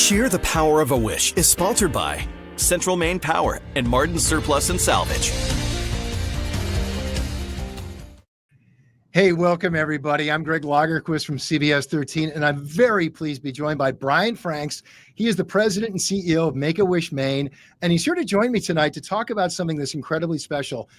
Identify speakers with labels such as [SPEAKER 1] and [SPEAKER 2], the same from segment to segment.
[SPEAKER 1] Share the Power of a Wish is sponsored by Central Maine Power and Martin Surplus and Salvage.
[SPEAKER 2] Hey, welcome everybody. I'm Greg Lagerquist from CBS 13, and I'm very pleased to be joined by Brian Franks. He is the president and CEO of Make-A-Wish Maine, and he's here to join me tonight to talk about something that's incredibly special.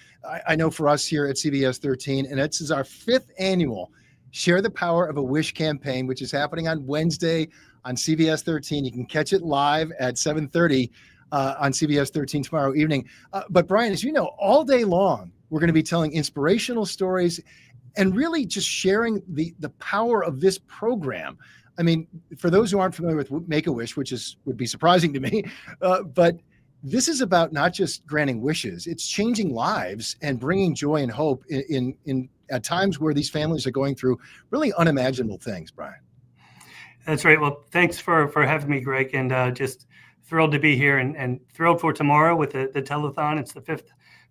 [SPEAKER 2] I know for us here at CBS 13, and this is our 5th annual Share the Power of a Wish campaign, which is happening on Wednesday on CBS 13. You can catch it live at 7:30 on CBS 13 tomorrow evening. But Brian, as you know, all day long, we're going to be telling inspirational stories and really just sharing the power of this program. I mean, for those who aren't familiar with Make-A-Wish, which would be surprising to me, but this is about not just granting wishes, it's changing lives and bringing joy and hope in at times where these families are going through really unimaginable things, Brian.
[SPEAKER 3] That's right. Well, thanks for having me, Greg, and just thrilled to be here and thrilled for tomorrow with the telethon. It's the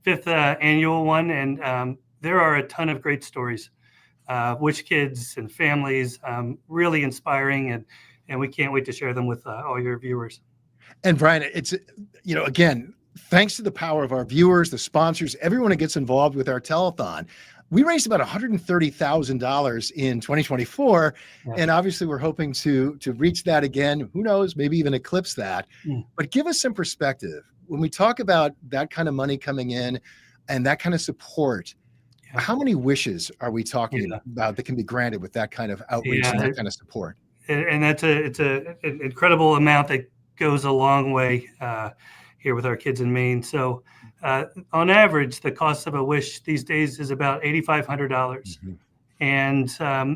[SPEAKER 3] fifth annual one, and there are a ton of great stories, wish kids and families, really inspiring, and we can't wait to share them with all your viewers.
[SPEAKER 2] And Brian, it's, again, thanks to the power of our viewers, the sponsors, everyone that gets involved with our telethon, we raised about $130,000 in 2024, and obviously we're hoping to reach that again. Who knows, maybe even eclipse that. But give us some perspective. When we talk about that kind of money coming in and that kind of support, how many wishes are we talking about that can be granted with that kind of outreach and that kind of support?
[SPEAKER 3] And it's an incredible amount that goes a long way here with our kids in Maine. So on average, the cost of a wish these days is about $8,500. And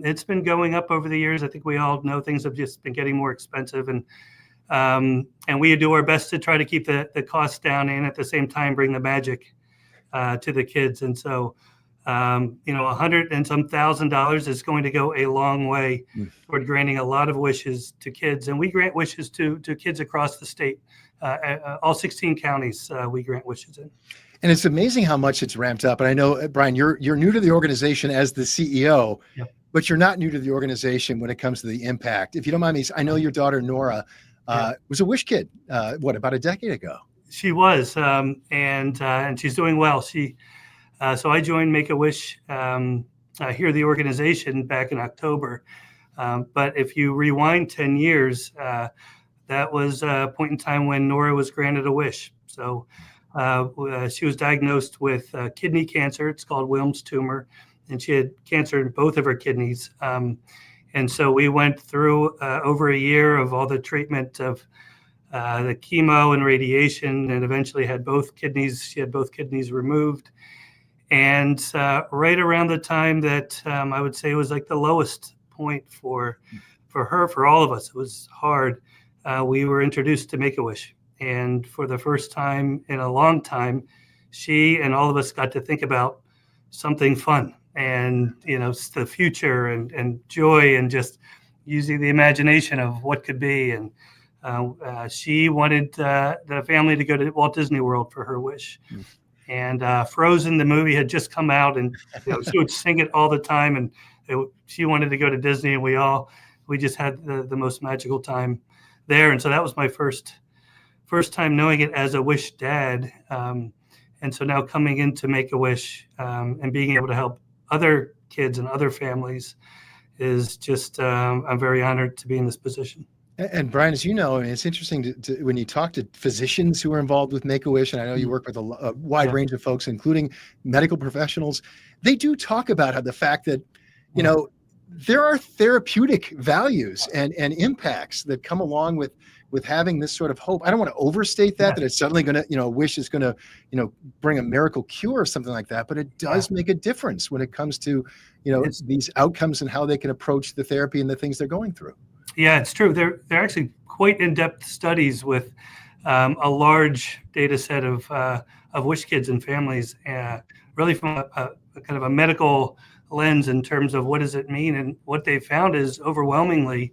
[SPEAKER 3] it's been going up over the years. I think we all know things have just been getting more expensive, and we do our best to try to keep the costs down and at the same time bring the magic to the kids. And so $100 and some $1,000 is going to go a long way toward granting a lot of wishes to kids. And we grant wishes to kids across the state. All 16 counties we grant wishes in.
[SPEAKER 2] And it's amazing how much it's ramped up. And I know, Brian, you're new to the organization as the CEO, but you're not new to the organization when it comes to the impact. If you don't mind me, I know your daughter, Nora, was a wish kid, about a decade ago? She
[SPEAKER 3] was, and she's doing well. So I joined Make-A-Wish here, the organization, back in October. But if you rewind 10 years, that was a point in time when Nora was granted a wish. So she was diagnosed with kidney cancer. It's called Wilms tumor, and she had cancer in both of her kidneys. And so we went through over a year of all the treatment of the chemo and radiation, and eventually she had both kidneys removed. And right around the time that I would say was like the lowest point for her, for all of us, it was hard. We were introduced to Make-A-Wish. And for the first time in a long time, she and all of us got to think about something fun and, the future and joy and just using the imagination of what could be. And she wanted the family to go to Walt Disney World for her wish. And Frozen, the movie, had just come out, and she would sing it all the time. And she wanted to go to Disney, and we just had the most magical time there. And so that was my first time knowing it as a wish dad. And so now coming into Make-A-Wish and being able to help other kids and other families is just, I'm very honored to be in this position.
[SPEAKER 2] And Brian, as you know, it's interesting to when you talk to physicians who are involved with Make-A-Wish, and I know you work with a wide range of folks, including medical professionals, they do talk about how the fact that, there are therapeutic values and impacts that come along with having this sort of hope. I don't want to overstate that it's suddenly going to, a wish is going to, bring a miracle cure or something like that, but it does make a difference when it comes to, these outcomes and how they can approach the therapy and the things they're going through.
[SPEAKER 3] Yeah, it's true. They're actually quite in-depth studies with a large data set of wish kids and families, really from a kind of a medical lens in terms of what does it mean. And what they found is overwhelmingly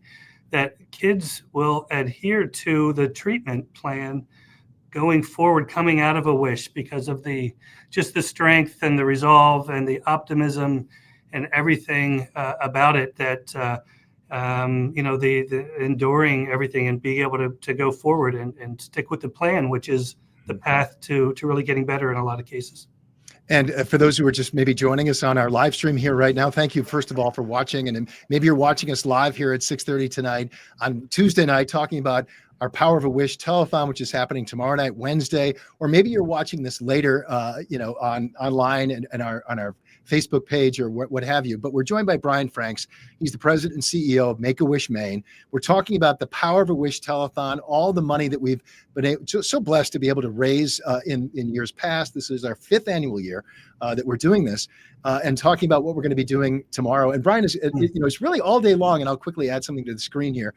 [SPEAKER 3] that kids will adhere to the treatment plan going forward, coming out of a wish, because of the strength and the resolve and the optimism and everything about it that the enduring everything and being able to go forward and stick with the plan, which is the path to really getting better in a lot of cases.
[SPEAKER 2] And for those who are just maybe joining us on our live stream here right now, thank you, first of all, for watching. And maybe you're watching us live here at 6:30 tonight on Tuesday night, talking about our Power of a Wish telethon, which is happening tomorrow night, Wednesday, or maybe you're watching this later, online and on our Facebook page or what have you. But we're joined by Brian Franks. He's the president and CEO of Make-A-Wish Maine. We're talking about the Power of a Wish telethon, all the money that we've been so blessed to be able to raise in years past. This is our 5th annual year that we're doing this, and talking about what we're going to be doing tomorrow. And Brian is, it's really all day long. And I'll quickly add something to the screen here.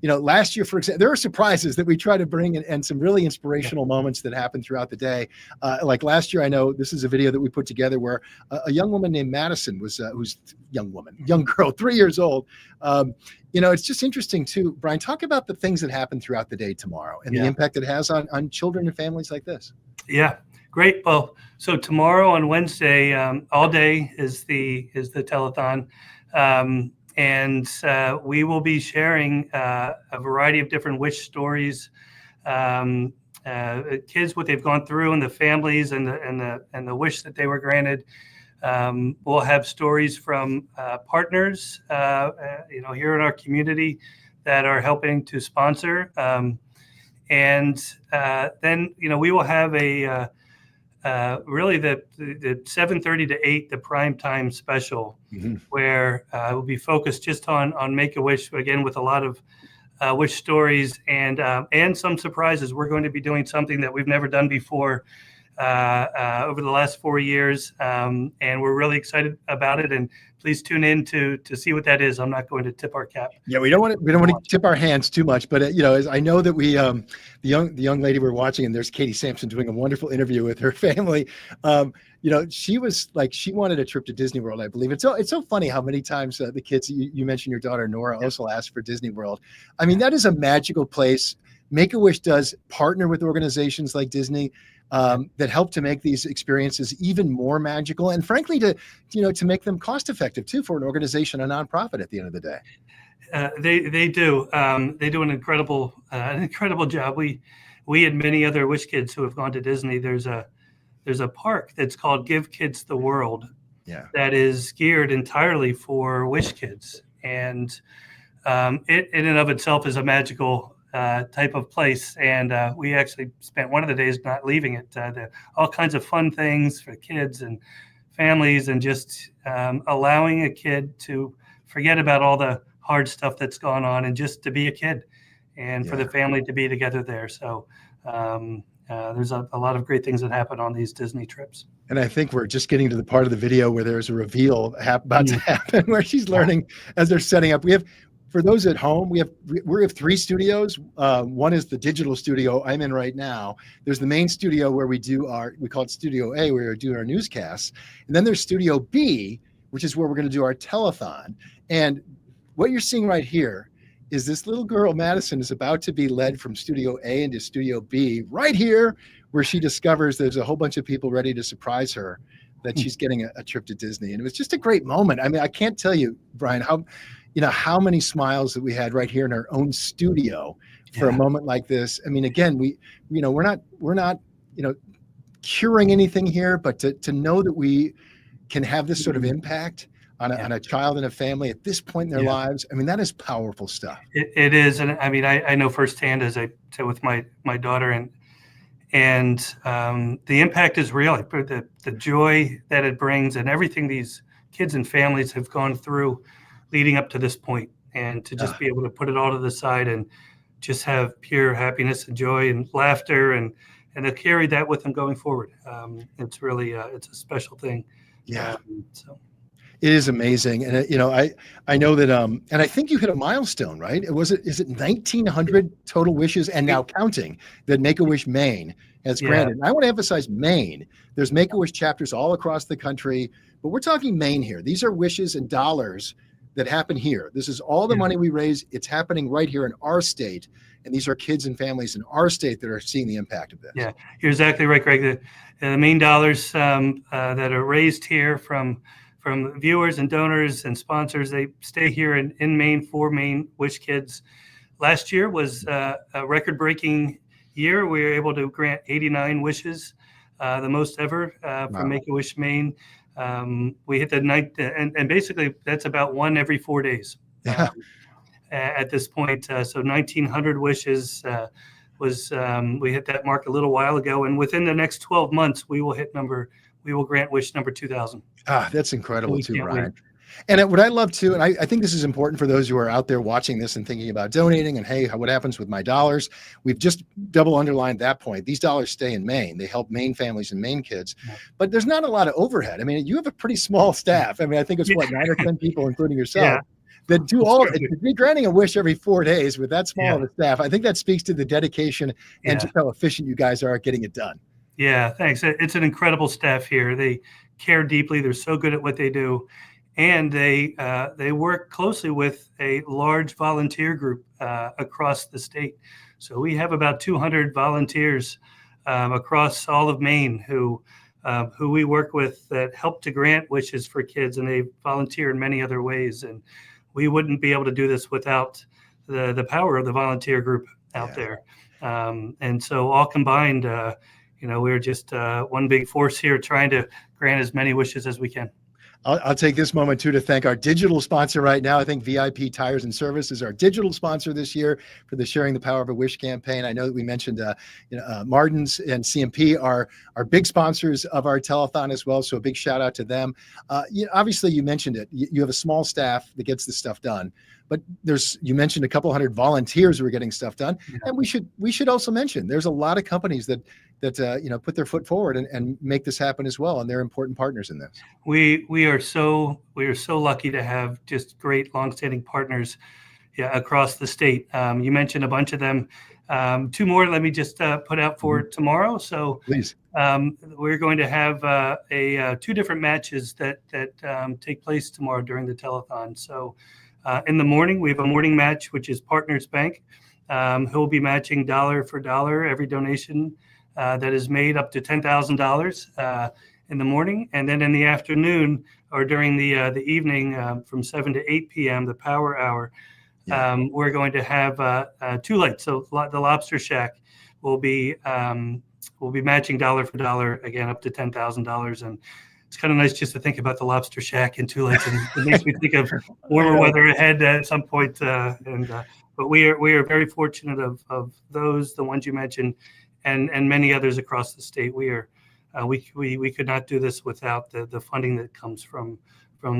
[SPEAKER 2] Last year, for example, there are surprises that we try to bring and some really inspirational moments that happen throughout the day. Like last year, I know this is a video that we put together where a young woman named Madison young girl, 3 years old. It's just interesting too, Brian, talk about the things that happen throughout the day tomorrow and the impact it has on children and families like this.
[SPEAKER 3] Yeah, great. Well, so tomorrow on Wednesday, all day is the telethon. And we will be sharing a variety of different wish stories, kids, what they've gone through, and the families, and the wish that they were granted. We'll have stories from partners, here in our community that are helping to sponsor, and then we will have a really the 7:30 to 8, the prime time special, where we'll be focused just on Make-A-Wish, again, with a lot of wish stories and some surprises. We're going to be doing something that we've never done before over the last 4 years, and we're really excited about it. And please tune in to see what that is. I'm not going to tip our cap.
[SPEAKER 2] Yeah, we don't want to tip our hands too much, but as I know that we the young lady we're watching, and there's Katie Sampson doing a wonderful interview with her family. She was like, she wanted a trip to Disney World, I believe. It's so funny how many times the kids, you mentioned your daughter Nora also asked for Disney World. I mean, that is a magical place. Make-A-Wish does partner with organizations like Disney that help to make these experiences even more magical, and frankly, to make them cost effective too for an organization, a nonprofit at the end of the day.
[SPEAKER 3] They do an incredible job. We and many other Wish kids who have gone to Disney, there's a park that's called Give Kids the World.
[SPEAKER 2] Yeah.
[SPEAKER 3] That is geared entirely for Wish kids, and it in and of itself is a magical type of place. And we actually spent one of the days not leaving it. All kinds of fun things for kids and families, and just allowing a kid to forget about all the hard stuff that's gone on and just to be a kid, and for the family to be together there. So there's a lot of great things that happen on these Disney trips. And
[SPEAKER 2] I think we're just getting to the part of the video where there's a reveal about to happen, where she's learning as they're setting up. For those at home, we have 3 studios. One is the digital studio I'm in right now. There's the main studio where we call it Studio A, where we do our newscasts. And then there's Studio B, which is where we're going to do our telethon. And what you're seeing right here is this little girl, Madison, is about to be led from Studio A into Studio B, right here, where she discovers there's a whole bunch of people ready to surprise her that she's getting a trip to Disney. And it was just a great moment. I mean, I can't tell you, Brian, how many smiles that we had right here in our own studio for a moment like this. I mean, again, we're not curing anything here, but to know that we can have this sort of impact on a child and a family at this point in their lives, I mean, that is powerful stuff.
[SPEAKER 3] It is. And I mean, I know firsthand, as I said with my daughter, and the impact is real. The joy that it brings, and everything these kids and families have gone through leading up to this point, and to just be able to put it all to the side and just have pure happiness and joy and laughter, and to carry that with them going forward. It's really it's a special thing.
[SPEAKER 2] Yeah. So it is amazing. And I know that and I think you hit a milestone, right? Is it 1,900 total wishes, and now counting, that Make-A-Wish Maine has granted. And I want to emphasize Maine. There's Make-A-Wish chapters all across the country, but we're talking Maine here. These are wishes and dollars that happen here. This is all the money we raise. It's happening right here in our state. And these are kids and families in our state that are seeing the impact of this.
[SPEAKER 3] Yeah, you're exactly right, Greg. The Maine dollars that are raised here from from viewers and donors and sponsors. They stay here in Maine for Maine Wish Kids. Last year was a record-breaking year. We were able to grant 89 wishes, the most ever from Make-A-Wish Maine. We hit the night, and basically that's about one every 4 days at this point. So 1,900 wishes we hit that mark a little while ago, and within the next 12 months, we will grant wish number 2,000.
[SPEAKER 2] That's incredible too, Brian. And what I love too, and I think this is important for those who are out there watching this and thinking about donating and, hey, what happens with my dollars? We've just double underlined that point. These dollars stay in Maine. They help Maine families and Maine kids, but there's not a lot of overhead. I mean, you have a pretty small staff. I mean, I think it's 9 or 10 people, including yourself, that do all of it. To be granting a wish every 4 days with that small of a staff, I think that speaks to the dedication and just how efficient you guys are at getting it done. Yeah,
[SPEAKER 3] thanks. It's an incredible staff here. They care deeply. They're so good at what they do. And they work closely with a large volunteer group across the state. So we have about 200 volunteers across all of Maine who we work with that help to grant wishes for kids, and they volunteer in many other ways. And we wouldn't be able to do this without the power of the volunteer group out there. And so all combined, we're just one big force here trying to grant as many wishes as we can.
[SPEAKER 2] I'll take this moment too to thank our digital sponsor right now. I think VIP Tires and Service is our digital sponsor this year for the Sharing the Power of a Wish campaign. I know that we mentioned Martin's and CMP are big sponsors of our telethon as well, so a big shout out to them. Obviously, you mentioned it. You have a small staff that gets this stuff done, but you mentioned a couple hundred volunteers who are getting stuff done, and we should also mention there's a lot of companies that put their foot forward and make this happen as well, and they're important partners in this.
[SPEAKER 3] We are so lucky to have just great longstanding partners across the state. You mentioned a bunch of them. 2 more. Let me just put out for tomorrow. So
[SPEAKER 2] please,
[SPEAKER 3] we're going to have 2 different matches that take place tomorrow during the telethon. So in the morning, we have a morning match, which is Partners Bank, who will be matching dollar for dollar every donation that is made up to $10,000 in the morning. And then in the afternoon or during the evening from 7 to 8 p.m., the power hour, we're going to have 2 lights. So the Lobster Shack will be matching dollar for dollar, again, up to $10,000. And it's kind of nice just to think about the Lobster Shack and 2 lights. And it makes me think of warmer weather ahead at some point. But we are very fortunate of those, the ones you mentioned, and many others across the state. We could not do this without the funding that comes from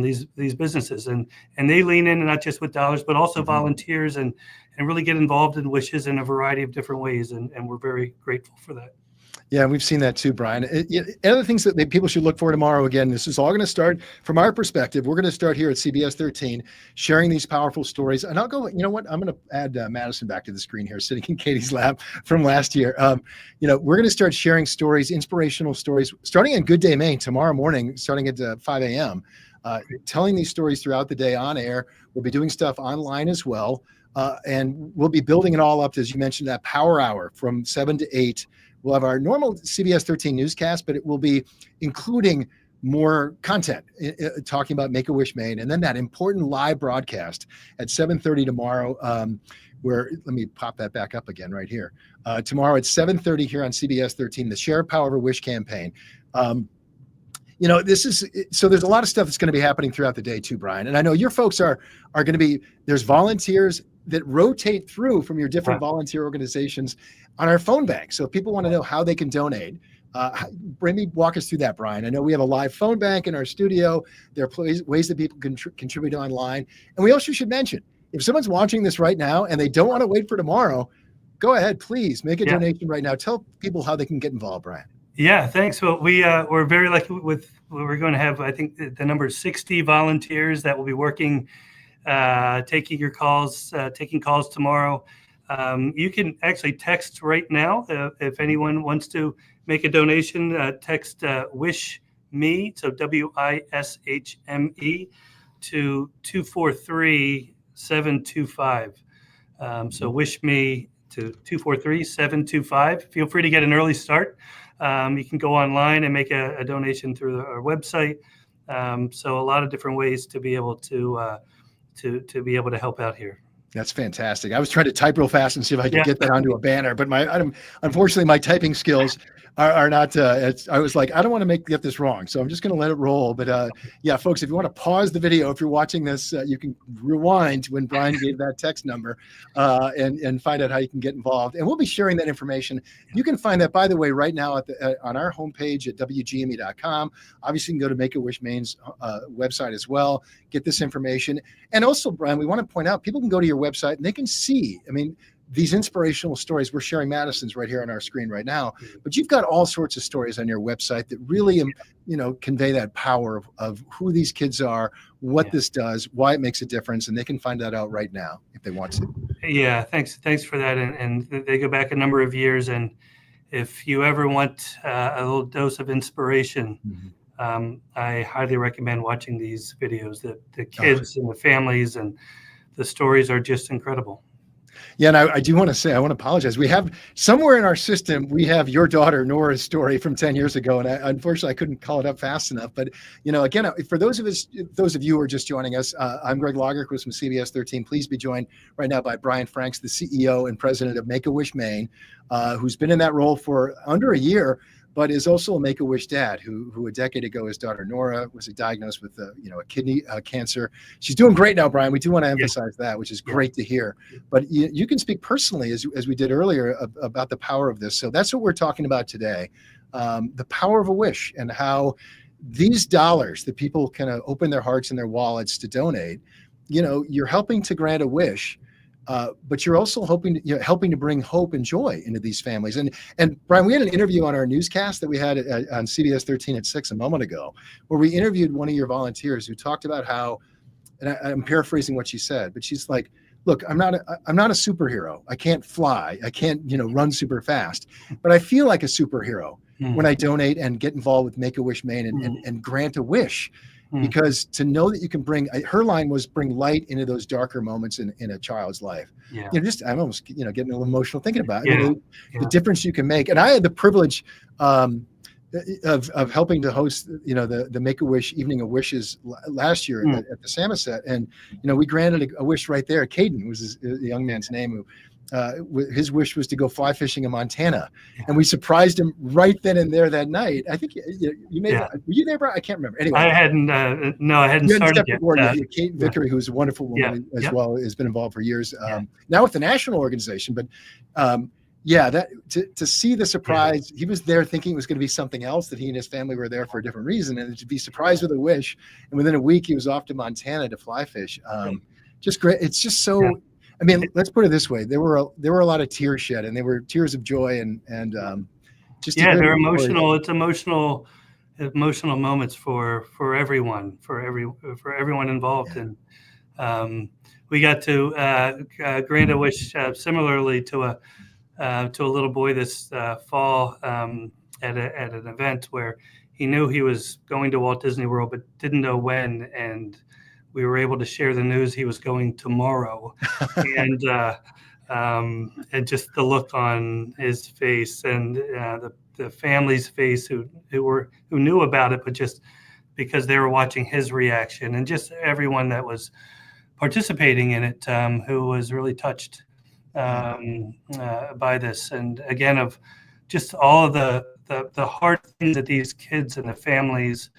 [SPEAKER 3] these businesses, and they lean in not just with dollars, but also volunteers and really get involved in wishes in a variety of different ways, and we're very grateful for that.
[SPEAKER 2] Yeah, we've seen that too, Brian. Other things that people should look for tomorrow, again, this is all going to start from our perspective. We're going to start here at CBS 13, sharing these powerful stories. And I'll go, you know what, I'm going to add Madison back to the screen here, sitting in Katie's lap from last year. We're going to start sharing stories, inspirational stories, starting in Good Day Maine tomorrow morning, starting at 5 a.m., telling these stories throughout the day on air. We'll be doing stuff online as well. And we'll be building it all up, as you mentioned, that power hour from 7 to 8. We'll have our normal CBS 13 newscast, but it will be including more content talking about Make-A-Wish Maine, and then that important live broadcast at 7:30 tomorrow, where, let me pop that back up again right here. Tomorrow at 7:30 here on CBS 13, the Share Power of a Wish campaign. There's a lot of stuff that's going to be happening throughout the day too, Brian. And I know your folks are going to be, there's volunteers that rotate through from your different volunteer organizations on our phone bank. So if people want to know how they can donate, walk us through that, Brian. I know we have a live phone bank in our studio. There are ways that people can contribute online. And we also should mention, if someone's watching this right now and they don't want to wait for tomorrow, go ahead, please make a donation right now. Tell people how they can get involved, Brian.
[SPEAKER 3] Yeah, thanks. Well, we're very lucky we're going to have, I think the number 60 volunteers that will be working, taking calls tomorrow. You can actually text right now if anyone wants to make a donation. Text Wish Me, so WISHME, to 243-725. So Wish Me to 243-725. Feel free to get an early start. You can go online and make a donation through our website. So a lot of different ways to be able to be able to help out here.
[SPEAKER 2] That's fantastic. I was trying to type real fast and see if I could
[SPEAKER 3] Yeah.
[SPEAKER 2] get that onto a banner, but unfortunately my typing skills are not. I was like, I don't want to get this wrong, so I'm just going to let it roll. But yeah, folks, if you want to pause the video, if you're watching this, you can rewind when Brian gave that text number and find out how you can get involved. And we'll be sharing that information. You can find that, by the way, right now on our homepage at wgme.com. Obviously, you can go to Make-A-Wish Maine's website as well. Get this information. And also, Brian, we want to point out, people can go to your website and they can see, I mean, these inspirational stories. We're sharing Madison's right here on our screen right now, but you've got all sorts of stories on your website that really, convey that power of who these kids are, what this does, why it makes a difference, and they can find that out right now if they want to.
[SPEAKER 3] Yeah, thanks for that. And they go back a number of years. And if you ever want a little dose of inspiration, I highly recommend watching these videos. The kids and the families and the stories are just incredible.
[SPEAKER 2] Yeah, and I do want to say, I want to apologize. We have somewhere in our system, we have your daughter Nora's story from 10 years ago, and unfortunately I couldn't call it up fast enough. But again, for those of you who are just joining us, I'm Greg Lagerquist from CBS 13. Please be joined right now by Brian Franks, the CEO and president of Make-A-Wish Maine, who's been in that role for under a year, but is also a Make-A-Wish dad who a decade ago, his daughter Nora was diagnosed with a kidney cancer. She's doing great now, Brian. We do want to emphasize that, which is great to hear. But you can speak personally, as we did earlier, about the power of this. So that's what we're talking about today, the power of a wish, and how these dollars that people kind of open their hearts and their wallets to donate, you're helping to grant a wish. But you're also helping to bring hope and joy into these families. And Brian, we had an interview on our newscast that we had on CBS 13 at 6 a moment ago, where we interviewed one of your volunteers who talked about how, and I'm paraphrasing what she said, but she's like, look, I'm not a superhero. I can't fly. I can't, run super fast, but I feel like a superhero when I donate and get involved with Make-A-Wish Maine and grant a wish. Because to know that you can her line was bring light into those darker moments in a child's life. Yeah. I'm almost, getting a little emotional thinking about it. The difference you can make. And I had the privilege of helping to host, the Make-A-Wish Evening of Wishes last year at the Samoset. And, we granted a wish right there. Caden was the young man's name who, his wish was to go fly fishing in Montana, and we surprised him right then and there that night. I think you may were you there, Brian? I can't remember. Anyway,
[SPEAKER 3] I hadn't started yet.
[SPEAKER 2] Kate Vickery, who's a wonderful woman as well, has been involved for years. Now with the national organization, but that to see the surprise, he was there thinking it was going to be something else, that he and his family were there for a different reason, and to be surprised with a wish, and within a week he was off to Montana to fly fish. Just great. It's just so. Yeah. I mean, let's put it this way: there were a lot of tears shed, and they were tears of joy, and just
[SPEAKER 3] they're emotional. It's emotional moments for everyone, for everyone involved, and we got to grant a wish similarly to a little boy this fall at an event where he knew he was going to Walt Disney World, but didn't know when, and we were able to share the news he was going tomorrow, and just the look on his face and the family's face who knew about it, but just because they were watching his reaction, and just everyone that was participating in it, who was really touched by this, and again of just all of the hard things that these kids and the families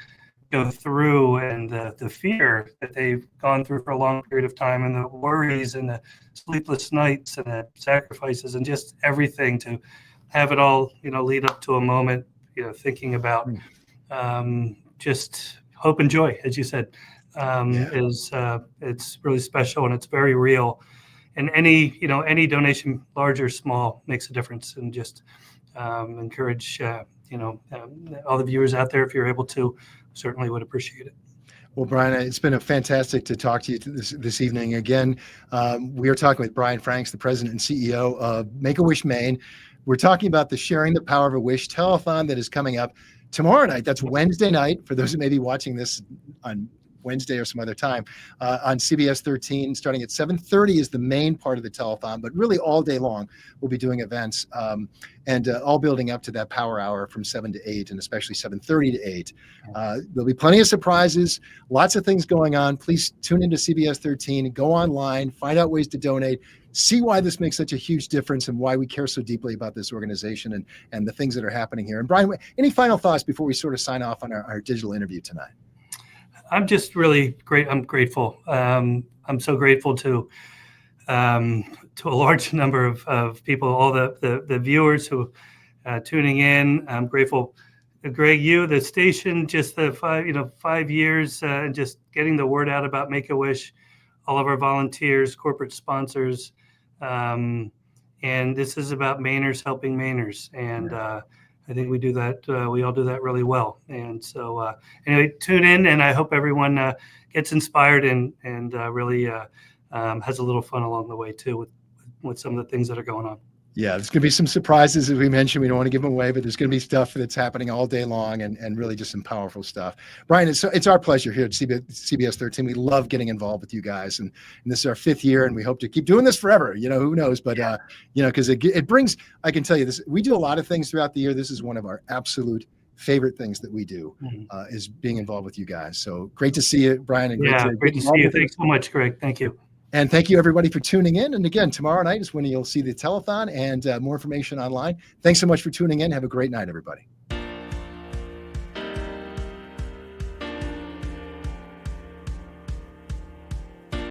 [SPEAKER 3] go through, and the fear that they've gone through for a long period of time, and the worries and the sleepless nights and the sacrifices, and just everything to have it all lead up to a moment thinking about just hope and joy, as you said, is it's really special, and it's very real, and any donation, large or small, makes a difference. And just encourage all the viewers out there, if you're able to, certainly would appreciate it.
[SPEAKER 2] Well, Brian, it's been fantastic to talk to you this evening. Again, we are talking with Brian Franks, the president and CEO of Make-A-Wish Maine. We're talking about the Sharing the Power of a Wish telethon that is coming up tomorrow night. That's Wednesday night, for those who may be watching this on Wednesday or some other time on CBS 13, starting at 7:30 is the main part of the telethon, but really all day long we'll be doing events and all building up to that power hour from 7 to 8, and especially 7:30 to 8. There'll be plenty of surprises, lots of things going on. Please tune into CBS 13, go online, find out ways to donate, see why this makes such a huge difference and why we care so deeply about this organization and the things that are happening here. And Brian, any final thoughts before we sort of sign off on our digital interview tonight?
[SPEAKER 3] I'm just really great. I'm grateful. I'm so grateful to a large number of people, all the viewers who tuning in. I'm grateful, Greg, you, the station, just the 5 years and just getting the word out about Make-A-Wish, all of our volunteers, corporate sponsors. And this is about Mainers helping Mainers. And I think we do that. We all do that really well. And so anyway, tune in, and I hope everyone gets inspired and really has a little fun along the way too with some of the things that are going on.
[SPEAKER 2] Yeah, there's going to be some surprises, as we mentioned. We don't want to give them away, but there's going to be stuff that's happening all day long and really just some powerful stuff. Brian, it's our pleasure here at CBS 13. We love getting involved with you guys. And this is our 5th year, and we hope to keep doing this forever. Who knows? But, because it brings, I can tell you this, we do a lot of things throughout the year. This is one of our absolute favorite things that we do is being involved with you guys. So great to see you, Brian. And
[SPEAKER 3] great to see you. Thanks so much, Greg. Thank you.
[SPEAKER 2] And thank you, everybody, for tuning in. And again, tomorrow night is when you'll see the telethon and more information online. Thanks so much for tuning in. Have a great night, everybody.